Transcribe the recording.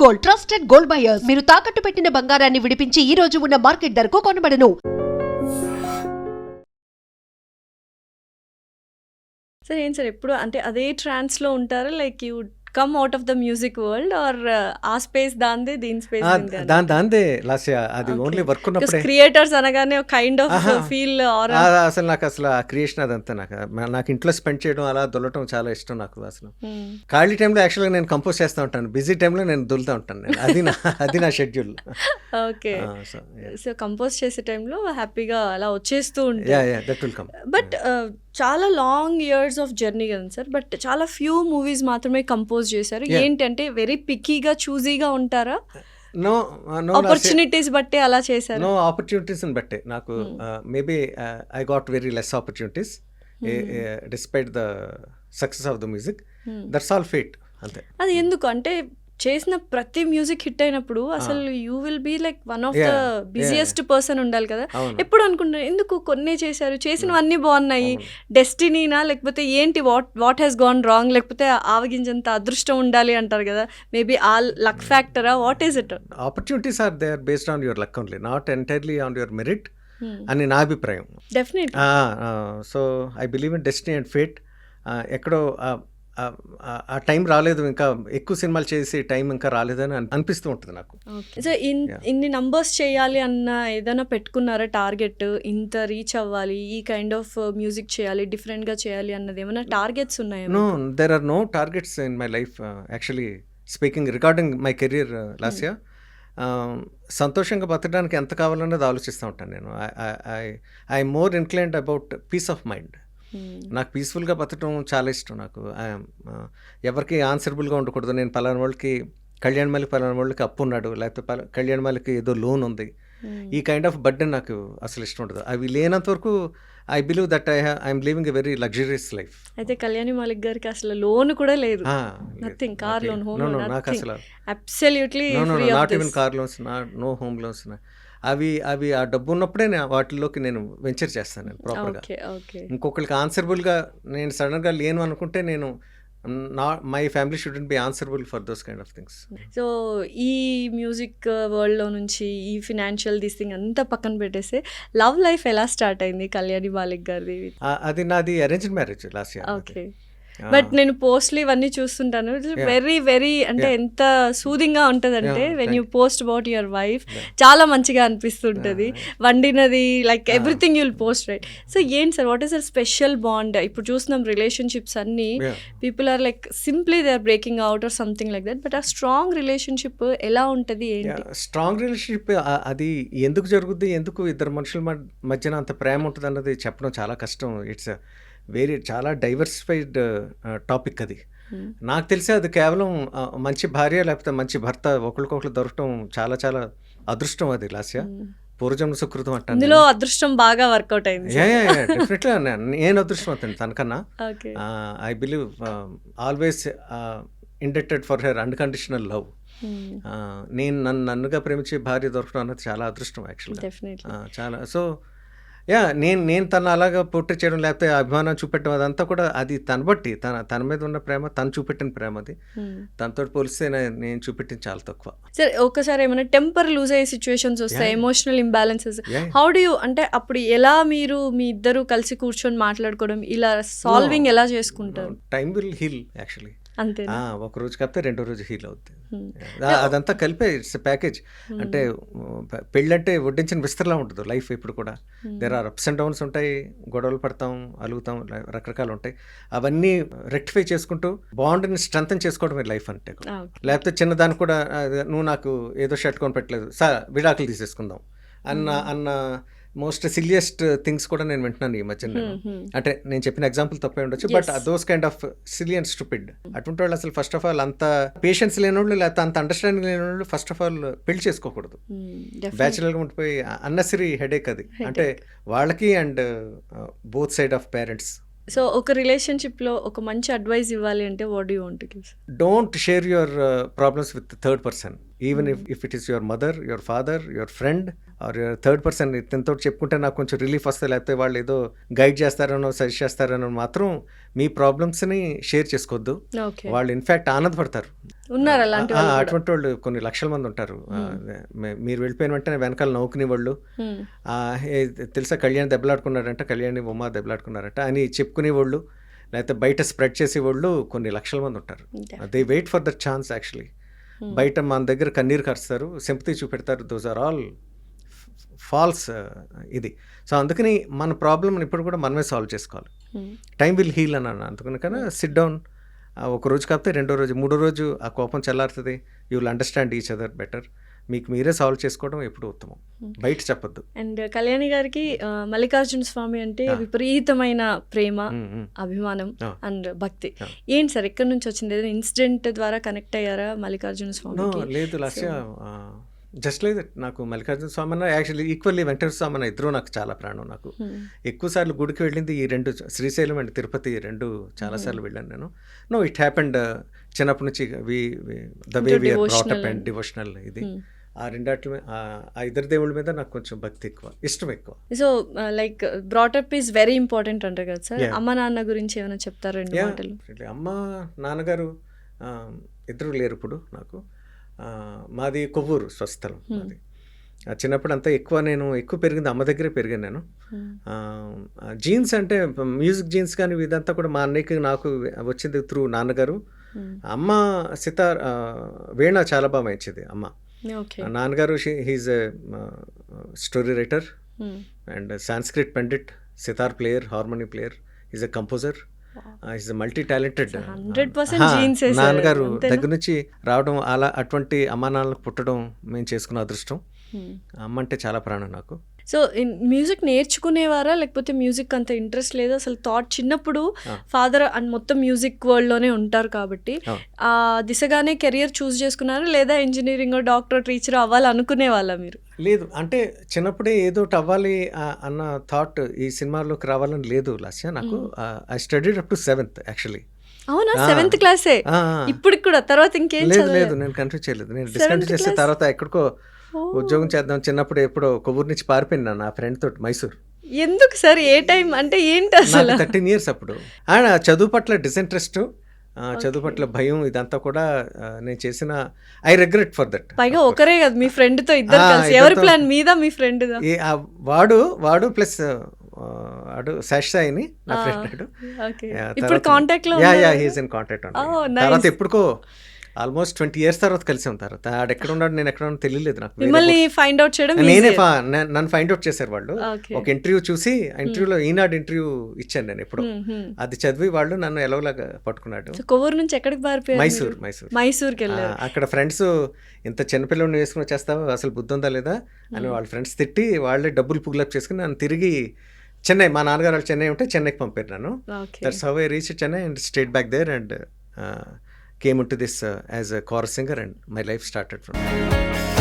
Gold, trusted gold buyers. మీరు తాకట్టు పెట్టిన బంగారాన్ని విడిపించి ఈ రోజు ఉన్న మార్కెట్ ధరకు కొనబడను. సార్ ఏం సార్ ఎప్పుడు అంటే అదే ట్రాన్స్లో ఉంటారా? Like you come out of the music world are ఆ స్పేస్ దాందే దీని స్పేస్ దాందే లాస్య అది ఓన్లీ వర్క్ ఉన్నప్పుడే. క్రియేటర్స్ అనగానే కైండ్ ఆఫ్ ఫీల్ అసలు నాకు అసలు ఆ క్రియేషన్ అదంతా నాకు ఇంట్లో స్పెండ్ చేయడం అలా దొల్లటం చాలా ఇష్టం నాకు. అసలు ఖాళీ టైంలో యాక్చువల్గా నేను కంపోజ్ చేస్తూ ఉంటాను, బిజీ టైంలో నేను దొలుతూ ఉంటాను. నేను అది నా షెడ్యూల్. ఓకే, సో కంపోజ్ చేసే టైంలో హ్యాపీగా అలా వచ్చేస్తూ ఉంటాయి. బట్ చాలా లాంగ్ ఇయర్స్ ఆఫ్ జర్నీ కదా సార్, బట్ చాలా ఫ్యూ మూవీస్ మాత్రమే కంపోజ్ చేశారు. ఏంటంటే వెరీ పిక్కీగా చూజీగా ఉంటారా? నో ఆపర్చునిటీస్ బట్టే అలా చేశారు? నో ఆపర్చునిటీస్ బట్టే నాకు maybe I got very less opportunities despite the success of the music. That's all fate అంతే. అది ఎందుకు అంటే చేసిన ప్రతి మ్యూజిక్ హిట్ అయినప్పుడు అసలు you will be like one of the busiest person ఉండాలి కదా. ఎప్పుడు అనుకుంటారు ఎందుకు కొన్నే చేశారు, చేసినవన్నీ బాగున్నాయి, డెస్టినీనా లేకపోతే ఏంటి, వాట్ హ్యాస్ గాన్ రాంగ్, లేకపోతే ఆవగింజంత అదృష్టం ఉండాలి అంటారు కదా, మేబీ ఆ లక్ ఫ్యాక్టరా, what is it? Opportunities are there based on your luck only, not entirely on your merit అని నా అభిప్రాయం. Definitely. So I believe in destiny and fate. ఎక్కడో ఆ టైం రాలేదు, ఇంకా ఎక్కువ సినిమాలు చేసి టైం ఇంకా రాలేదని అనిపిస్తూ ఉంటుంది నాకు. సో ఇన్ని నంబర్స్ చేయాలి అన్న ఏదైనా పెట్టుకున్నారా టార్గెట్, ఇంత రీచ్ అవ్వాలి, ఈ కైండ్ ఆఫ్ మ్యూజిక్ చేయాలి, డిఫరెంట్గా చేయాలి అన్నది ఏమైనా టార్గెట్స్ ఉన్నాయా? No, there are no targets in my life actually speaking regarding my career Lasya. సంతోషంగా బతకడానికి ఎంత కావాలన్నది ఆలోచిస్తూ ఉంటాను నేను. I more inclined about peace of mind. నాకు పీస్ఫుల్గా బతకడం చాలా ఇష్టం. నాకు ఎవరికి ఆన్సరబుల్గా ఉండకూడదు. నేను పలానా వాళ్ళకి కళ్యాణ్ పలానా వాళ్ళకి అప్పు ఉన్నాడు, లేకపోతే కళ్యాణ్ ఏదో లోన్ ఉంది, ఈ కైండ్ ఆఫ్ బర్డెన్ నాకు అసలు ఇష్టం ఉండదు. అవి లేనంత వరకు I believe that I'm living a very luxurious life. అయితే కళ్యాణి మాలిక్ గారికి అసలు లోన్ కూడా లేదు, nothing, car loan, home loan, నాకు అసలు absolutely not even car loans, no home loans. అవి ఆ డబ్బు ఉన్నప్పుడే వాటిల్లోకి నేను వెంచర్ చేస్తాను నేను ప్రాపర్గా. ఇంకొకరికి ఆన్సరబుల్గా నేను సడన్గా లేను అనుకుంటే నేను my family shouldn't be answerable for those kind of things. So ఈ మ్యూజిక్ వరల్డ్లో నుంచి ఈ ఫినాన్షియల్ దిస్ థింగ్ అంతా పక్కన పెట్టేస్తే లవ్ లైఫ్ ఎలా స్టార్ట్ అయింది కళ్యాణి మాలిక్ గారిది? అది నాది arranged marriage last year. Okay, but నేను పోస్ట్లీ ఇవన్నీ చూస్తుంటాను, వెరీ వెరీ అంటే ఎంత సూదింగ్గా ఉంటుంది అంటే when you post about your wife చాలా మంచిగా అనిపిస్తుంటుంది, వండినది like everything you'll post, right? So ఏంటి sir, what is a special bond? ఇప్పుడు చూస్తున్నాం రిలేషన్షిప్స్ అన్నీ people are like simply they are breaking out or something like that, but ఆ strong relationship ఎలా ఉంటుంది, ఏంటి? స్ట్రాంగ్ రిలేషన్షిప్ అది ఎందుకు జరుగుద్ది, ఎందుకు ఇద్దరు మనుషుల మధ్యన అంత ప్రేమ ఉంటుంది అన్నది చెప్పడం చాలా కష్టం. ఇట్స్ చాలా డైవర్సిఫైడ్ టాపిక్ అది. నాకు తెలిసి అది కేవలం మంచి భార్య లేకపోతే మంచి భర్త ఒకరికొకరు దొరకటం చాలా చాలా అదృష్టం అది లాస్య, పూర్వజన్మ సుకృతం అంటాను. ఇందులో అదృష్టం బాగా వర్కౌట్ అయింది. డెఫినెట్గా నేను అదృష్టం అవుతాను తనకన్నా. I believe always indebted for her unconditional love. నేను నన్నుగా ప్రేమించే భార్య దొరకడం అన్నది చాలా అదృష్టం యాక్చువల్గా, చాలా. సో నేను తను అలాగా పోర్ట్రేట్ చేయడం లేకపోతే అభిమానం చూపెట్టడం అదంతా కూడా అది తన బట్టి తన మీద ఉన్న ప్రేమ, తను చూపెట్టిన ప్రేమ. అది తనతో పోలిస్తే నేను చూపెట్టింది చాలా తక్కువ. సరే, ఒకసారి ఏమైనా టెంపర్ లూజ్ అయ్యే సిచ్యువేషన్స్ వస్తాయి, emotional imbalances, how do you అంటే అప్పుడు ఎలా మీరు మీ ఇద్దరు కలిసి కూర్చొని మాట్లాడుకోవడం, ఇలా సాల్వింగ్ ఎలా చేసుకుంటారు? Time will heal actually. అంతే, ఒక రోజు కాకపోతే రెండో రోజు హీల్ అవుతుంది. అదంతా కలిపే ఇట్స్ ప్యాకేజ్. అంటే పెళ్ళంటే వడ్డించిన విస్తరలా ఉంటుంది లైఫ్. ఇప్పుడు కూడా there are ups and downs ఉంటాయి, గొడవలు పడతాం, అలుగుతాం, రకరకాలు ఉంటాయి. అవన్నీ రెక్టిఫై చేసుకుంటూ బాండ్ని స్ట్రెంథన్ చేసుకోవడమే లైఫ్ అంటే. లేకపోతే చిన్నదాన్ని కూడా నువ్వు నాకు ఏదో షర్ట్ కొని పెట్టలేదు సార్ విడాకులు తీసేసుకుందాం అన్న మోస్ట్ సిలియస్ట్ థింగ్స్ కూడా నేను వింటున్నాను ఈ మధ్య. అంటే నేను చెప్పిన ఎగ్జాంపుల్ తప్పే ఉండొచ్చు, but those kind of silly and stupid అటువంటి వాళ్ళు అసలు ఫస్ట్ ఆఫ్ ఆల్ అంత పేషెన్స్ లేనోళ్ళు లేకపోతే అంత అండర్స్టాండింగ్ లేనోళ్ళు ఫస్ట్ ఆఫ్ ఆల్ పెళ్లి చేసుకోకూడదు. బ్యాచులర్గా ఉండిపోయి అన్నెసరీ హెడేక్ అది, అంటే వాళ్ళకి and both side of parents. So ఒక రిలేషన్షిప్లో ఒక మంచి అడ్వైస్ ఇవ్వాలి అంటే what do you want to give? Don't share your problems with third person. Even if it is your mother, your father, your friend or your third person, ఇతనితో చెప్పుకుంటే నాకు కొంచెం రిలీఫ్ వస్తుంది, లేకపోతే వాళ్ళు ఏదో గైడ్ చేస్తారనో సజెస్ట్ చేస్తారనో మాత్రం మీ ప్రాబ్లమ్స్ని షేర్ చేసుకోవద్దు. ఓకే, వాళ్ళు ఇన్ఫ్యాక్ట్ ఆనందపడతారు. ఉన్నారు అలాంటి వాళ్ళు కూడా. అటువంటి వాళ్ళు కొన్ని లక్షల మంది ఉంటారు. మీరు వెళ్ళిపోయిన వెంటనే వెనకాల నవ్వుకునే వాళ్ళు, తెలుసా కళ్యాణ్ దెబ్బలాడుకున్నారంట, కళ్యాణి ఉమా దెబ్బలాడుకున్నారంట అని చెప్పుకునే వాళ్ళు, లేకపోతే బయట స్ప్రెడ్ చేసేవాళ్ళు కొన్ని లక్షల మంది ఉంటారు. They wait for the chance actually. బయట మన దగ్గర కన్నీరు కరుస్తారు, సింపతి చూపెడతారు. దోస్ ఆర్ ఆల్ ఫాల్స్ ఇది. సో అందుకని మన ప్రాబ్లమ్ని ఇప్పుడు కూడా మనమే సాల్వ్ చేసుకోవాలి. టైం విల్ హీల్ అని అన్న. అందుకని కానీ సిట్ డౌన్, ఒక రోజు కాకపోతే రెండో రోజు, మూడో రోజు ఆ కోపం చల్లారుతుంది. You will understand each other better. మీకు మీరే సాల్వ్ చేసుకోవడం ఎప్పుడు ఉత్తమం, బయట చెప్పొద్దు. అండ్ కళ్యాణి గారికి మల్లికార్జున స్వామి అంటే విపరీతమైన ప్రేమ, అభిమానం అండ్ భక్తి. ఏంటి సార్, ఎక్కడి నుంచి వచ్చింది? ఏదైనా ఇన్సిడెంట్ ద్వారా కనెక్ట్ అయ్యారా మల్లికార్జున స్వామి? లేదు లాస్య, జస్ట్ లేదు. నాకు మల్లికార్జున స్వామి అన్న యాక్చువల్లీ ఈక్వల్లీ వెంకటేశ్వర స్వామి అన్న ఇద్దరు నాకు చాలా ప్రాణం. నాకు ఎక్కువసార్లు గుడికి వెళ్ళింది ఈ రెండు, శ్రీశైలం అండ్ తిరుపతి రెండు చాలాసార్లు వెళ్ళాను నేను. నో ఇట్ హ్యాపెండ్ చిన్నప్పటి నుంచి the way we are brought up and devotional ఇది. ఆ రెండాటి ఆ ఇద్దరు దేవుళ్ళ మీద నాకు కొంచెం భక్తి ఎక్కువ, ఇష్టం ఎక్కువ. So like brought up is very important అంటారు కదా సార్. అమ్మ నాన్న గురించి ఏమైనా చెప్తారు రెండు మాటలు? అమ్మ నాన్నగారు ఇద్దరు లేరు ఇప్పుడు నాకు. మాది కొవ్వూరు స్వస్థలం. మాది చిన్నప్పుడు అంతా నేను ఎక్కువ పెరిగింది అమ్మ దగ్గరే పెరిగాను నేను. జీన్స్ అంటే మ్యూజిక్ జీన్స్ కానీ ఇదంతా కూడా మా అన్నయ్యకి నాకు వచ్చింది త్రూ నాన్నగారు. అమ్మ సితార్ వీణ చాలా బాగా వాయించేది అమ్మ. నాన్నగారు he's a story writer and Sanskrit pandit, sitar player, harmony player, is a composer, is a multi talented. నాన్నగారు దగ్గర నుంచి రావడం, అలా అటువంటి అమ్మా నాన్నలకు పుట్టడం మేము చేసుకున్న అదృష్టం. అమ్మ అంటే చాలా ప్రాణం నాకు. సో మ్యూజిక్ నేర్చుకునేవారా, లేకపోతే మ్యూజిక్ అంత ఇంట్రెస్ట్ లేదు అసలు? థాట్ చిన్నప్పుడు ఫాదర్ అండ్ మొత్తం మ్యూజిక్ వరల్డ్లోనే ఉంటారు కాబట్టి ఆ దిశగానే కెరియర్ చూస్ చేసుకున్నారా, లేదా ఇంజనీరింగ్, డాక్టర్, టీచర్ అవ్వాలి అనుకునే వాళ్ళ మీరు? లేదు, అంటే చిన్నప్పుడే ఏదో అవ్వాలి అన్న థాట్ ఈ సినిమాలోకి రావాలని లేదు లాస్య నాకు. I studied up to 7th actually. అవునా, 7th క్లాసే ఇప్పుడు కూడా? తర్వాత ఇంకేం లేదు, నేను కన్ఫ్యూజ్ చేయలేదు. నేను డిస్కంటిన్యూ చేసిన తర్వాత ఎక్కడికో ఉద్యోగం చేద్దాం, చిన్నప్పుడు ఎప్పుడో కొవ్వూరు నుంచి పారిపోయినా నా ఫ్రెండ్ తోటి మైసూర్. ఎందుకు సార్, ఏ టైం అంటే ఏంటి అసలు? 13 years అప్పుడు. చదువు పట్ల డిసింట్రెస్ట్, చదువు పట్ల భయం, ఇదంతా కూడా నేను చేసిన. I regret for that. పైగా ఒకరే కదా మీ ఫ్రెండ్ తో ఇద్దరు కలిసి, ఎవరి ప్లాన్ మీద? మీ ఫ్రెండ్ వాడు ప్లస్ వాడు శాషాయిని నా ఫ్రెండ్. ఇప్పుడు కాంటాక్ట్ లో? He's in contact. తర్వాత ఎప్పుడుకో ఆల్మోస్ట్ 20 years తర్వాత కలిసి ఉంటారు. ఆడు ఎక్కడ ఉన్నాడు, నేను ఎక్కడ ఉన్నాడు తెలియలేదు నాకు. మిమ్మల్ని ఫైండ్ అవుట్ చేయడం నన్ను ఫైండ్ అవుట్ చేశారు వాళ్ళు. ఒక ఇంటర్వ్యూ చూసి, ఇంటర్వ్యూలో ఈనాడు ఇంటర్వ్యూ ఇచ్చాను నేను ఎప్పుడు. అది చదివి వాళ్ళు నన్ను ఎలాగోలాగా పట్టుకున్నాడు. కొవ్వూరు నుంచి ఎక్కడికి పారిపోయారు? మైసూర్కి వెళ్ళారు. అక్కడ ఫ్రెండ్స్ ఇంత చిన్నపిల్లల్ని వేసుకుని వచ్చేస్తావా, అసలు బుద్ధి ఉందా లేదా అని వాళ్ళ ఫ్రెండ్స్ తిట్టి, వాళ్ళే డబ్బులు పుగులప్ చేసుకుని నన్ను తిరిగి చెన్నై, మా నాన్నగారు వాళ్ళు చెన్నై ఉంటే చెన్నైకి పంపారు నన్ను. That's how I reached Chennai and stayed back there and came into this as a chorus singer and my life started from there.